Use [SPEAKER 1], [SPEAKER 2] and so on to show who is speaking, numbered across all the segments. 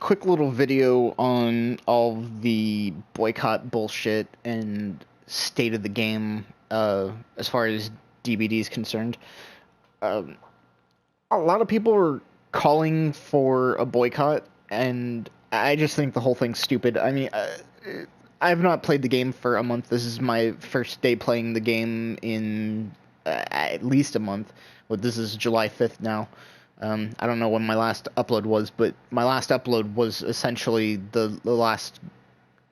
[SPEAKER 1] Quick little video on all the boycott bullshit and state of the game as far as DBD is concerned. Um, a lot of people are calling for a boycott, and I just think the whole thing's stupid. I mean, I've not played the game for a month. This is my first day playing the game in at least a month. Well, this is July 5th now. I don't know when my last upload was, but my last upload was essentially the last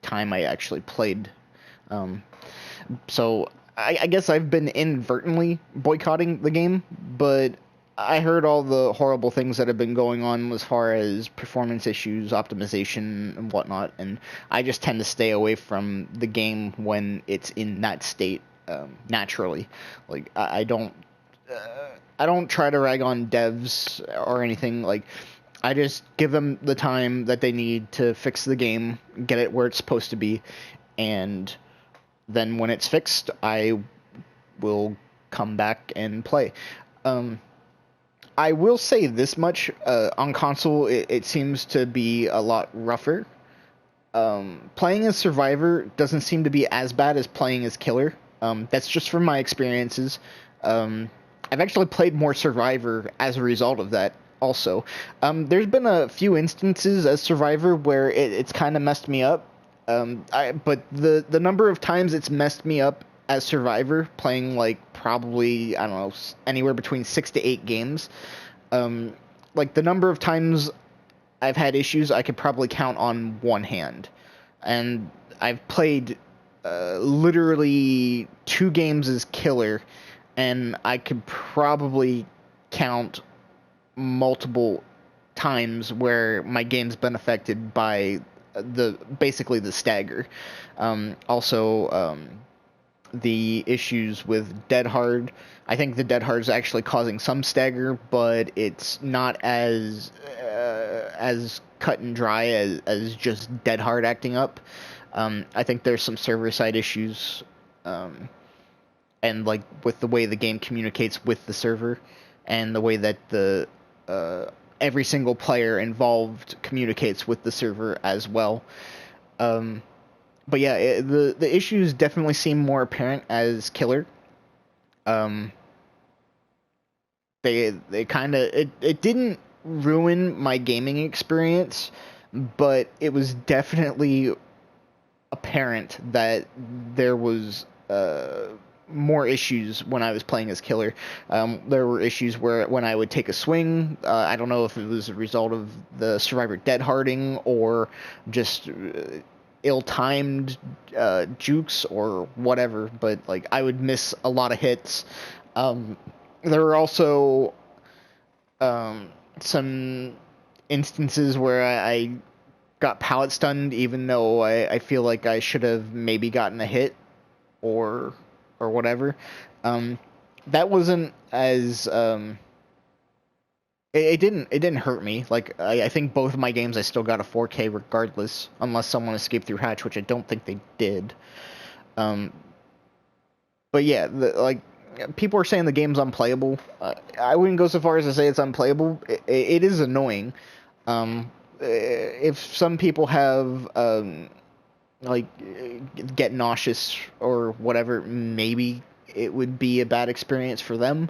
[SPEAKER 1] time I actually played. Um, so I guess I've been inadvertently boycotting the game, but I heard all the horrible things that have been going on as far as performance issues, optimization, and whatnot, and I just tend to stay away from the game when it's in that state naturally. Like I don't try to rag on devs or anything. Like, I just give them the time that they need to fix the game, get it where it's supposed to be, and then when it's fixed, I will come back and play. I will say this much, on console, it seems to be a lot rougher. Playing as Survivor doesn't seem to be as bad as playing as Killer. That's just from my experiences. I've actually played more Survivor as a result of that also. There's been a few instances as Survivor where it's kind of messed me up. But the number of times it's messed me up as Survivor, playing like probably, I don't know, anywhere between 6 to 8 games. Like the number of times I've had issues, I could probably count on one hand. And I've played literally 2 games as Killer, and I could probably count multiple times where my game's been affected by basically the stagger. Also, the issues with Dead Hard. I think the Dead Hard is actually causing some stagger, but it's not as cut and dry as just Dead Hard acting up. I think there's some server side issues, and like with the way the game communicates with the server, and the way that the every single player involved communicates with the server as well. But yeah, the issues definitely seem more apparent as Killer. Um, they kind of it didn't ruin my gaming experience, but it was definitely apparent that there was more issues when I was playing as Killer. There were issues where when I would take a swing, I don't know if it was a result of the Survivor dead harding or just ill-timed jukes or whatever, but like I would miss a lot of hits. There were also some instances where I got pallet stunned, even though I feel like I should have maybe gotten a hit or whatever. That wasn't as it didn't hurt me. Like I think both of my games I still got a 4K regardless, unless someone escaped through hatch, which I don't think they did. But yeah, like people are saying the game's unplayable. I wouldn't go so far as to say it's unplayable. It is annoying. If some people have like get nauseous or whatever, maybe it would be a bad experience for them.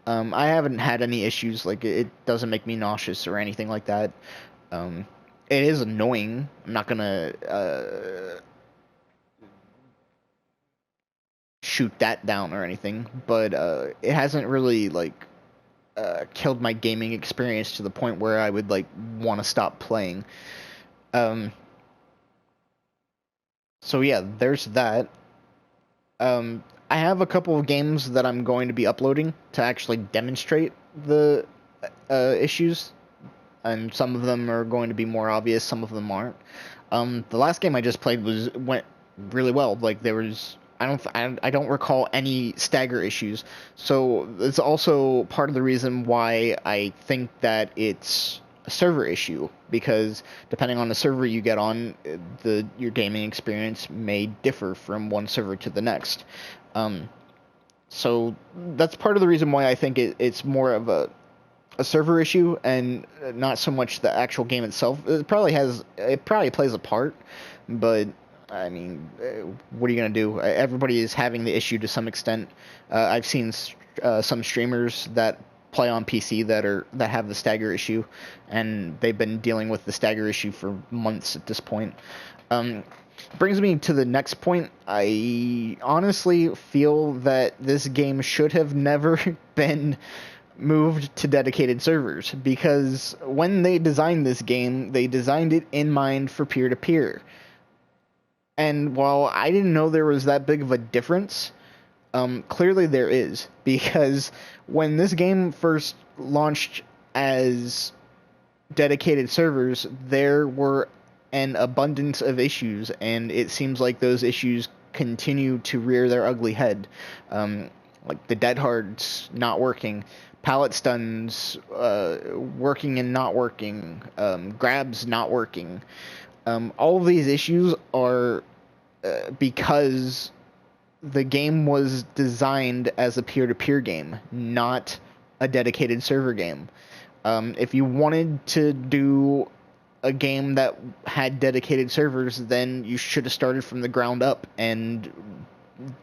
[SPEAKER 1] I haven't had any issues. Like it doesn't make me nauseous or anything like that. It is annoying. I'm not gonna shoot that down or anything, but it hasn't really like killed my gaming experience to the point where I would like want to stop playing. So yeah, there's that. I have a couple of games that I'm going to be uploading to actually demonstrate the issues, and some of them are going to be more obvious, some of them aren't. The last game I just played went really well. Like there was, I don't recall any stagger issues. So it's also part of the reason why I think that it's a server issue, because depending on the server you get on, your gaming experience may differ from one server to the next. So that's part of the reason why I think it's more of a a server issue and not so much the actual game itself. It probably plays a part, but I mean, what are you gonna do? Everybody is having the issue to some extent. I've seen some streamers that play on PC that have the stagger issue, and they've been dealing with the stagger issue for months at this point. Brings me to the next point. I honestly feel that this game should have never been moved to dedicated servers, because when they designed this game, they designed it in mind for peer-to-peer. And while I didn't know there was that big of a difference, clearly there is, because when this game first launched as dedicated servers, there were an abundance of issues, and it seems like those issues continue to rear their ugly head. Like the dead hards not working, pallet stuns working and not working, grabs not working. All of these issues are because the game was designed as a peer-to-peer game, not a dedicated server game. If you wanted to do a game that had dedicated servers, then you should have started from the ground up and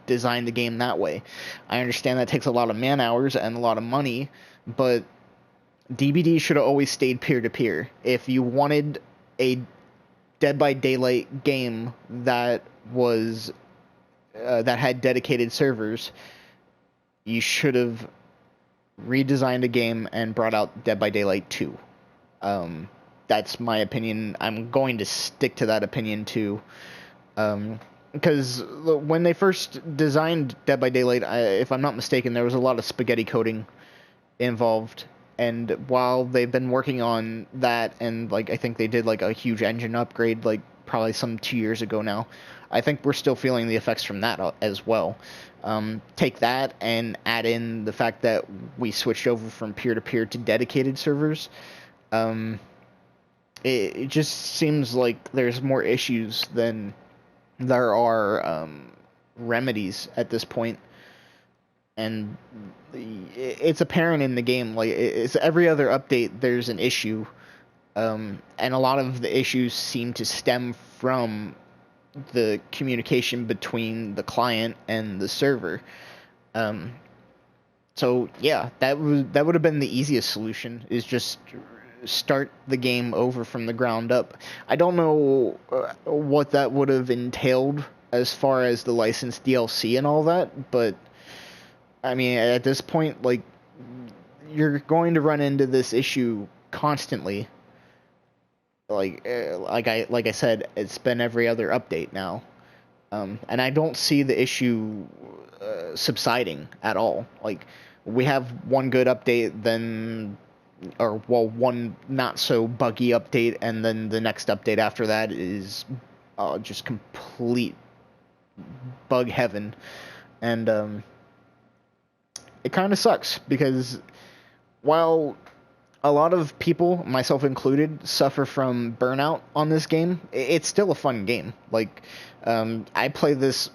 [SPEAKER 1] designed the game that way. I understand that takes a lot of man hours and a lot of money, but DBD should have always stayed peer-to-peer. If you wanted a Dead by Daylight game that was that had dedicated servers, you should have redesigned a game and brought out Dead by Daylight 2. That's my opinion. I'm going to stick to that opinion too. Because when they first designed Dead by Daylight, if I'm not mistaken, there was a lot of spaghetti coding involved. And while they've been working on that, and like I think they did like a huge engine upgrade, like probably some 2 years ago now, I think we're still feeling the effects from that as well. Take that and add in the fact that we switched over from peer-to-peer to dedicated servers. It just seems like there's more issues than there are remedies at this point. And it's apparent in the game. Like, it's every other update, there's an issue. And a lot of the issues seem to stem from the communication between the client and the server. So yeah, that would have been the easiest solution, is just start the game over from the ground up. I don't know what that would have entailed as far as the licensed DLC and all that, but I mean, at this point, like, you're going to run into this issue constantly. Like I said, it's been every other update now, and I don't see the issue subsiding at all. Like, we have one good update, then, or well, one not so buggy update, and then the next update after that is just complete bug heaven, and it kind of sucks, because while a lot of people, myself included, suffer from burnout on this game, it's still a fun game. Like, I play this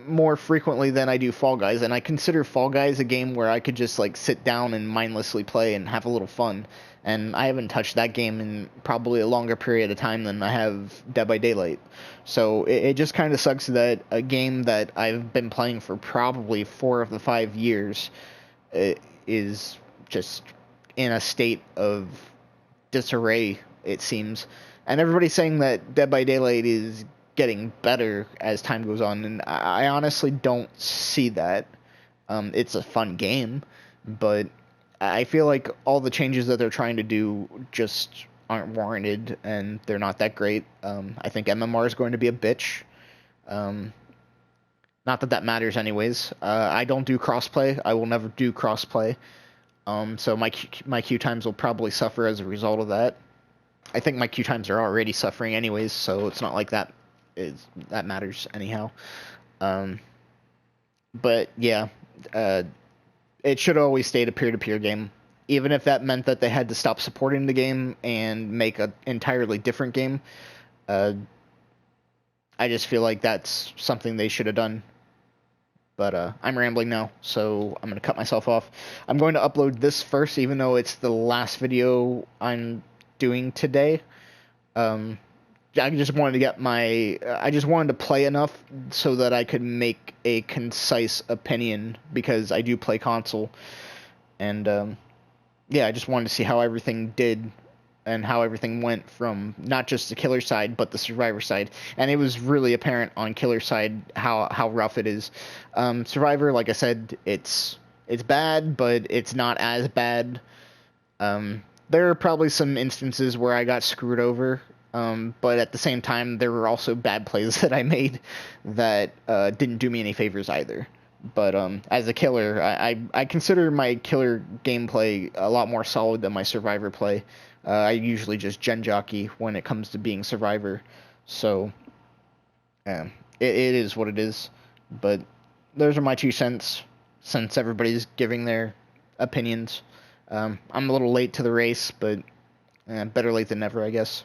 [SPEAKER 1] more frequently than I do Fall Guys, and I consider Fall Guys a game where I could just like sit down and mindlessly play and have a little fun. And I haven't touched that game in probably a longer period of time than I have Dead by Daylight. So it just kind of sucks that a game that I've been playing for probably 4 of the 5 years is just in a state of disarray, it seems. And everybody's saying that Dead by Daylight is getting better as time goes on, and I honestly don't see that. It's a fun game, but I feel like all the changes that they're trying to do just aren't warranted, and they're not that great. I think MMR is going to be a bitch. Not that that matters anyways. I don't do crossplay. I will never do crossplay. So my queue times will probably suffer as a result of that. I think my queue times are already suffering anyways, so it's not like that matters anyhow. But yeah, it should have always stayed a peer-to-peer game, even if that meant that they had to stop supporting the game and make an entirely different game. I just feel like that's something they should have done. But I'm rambling now, so I'm going to cut myself off. I'm going to upload this first, even though it's the last video I'm doing today. I just wanted to get I just wanted to play enough so that I could make a concise opinion, because I do play console. And, yeah, I just wanted to see how everything did and how everything went from not just the killer side, but the survivor side. And it was really apparent on killer side how rough it is. Survivor, like I said, it's bad, but it's not as bad. There are probably some instances where I got screwed over, but at the same time, there were also bad plays that I made that didn't do me any favors either. But as a killer, I consider my killer gameplay a lot more solid than my survivor play. I usually just gen jockey when it comes to being survivor, so it is what it is. But those are my 2 cents, since everybody's giving their opinions. I'm a little late to the race, but better late than never, I guess.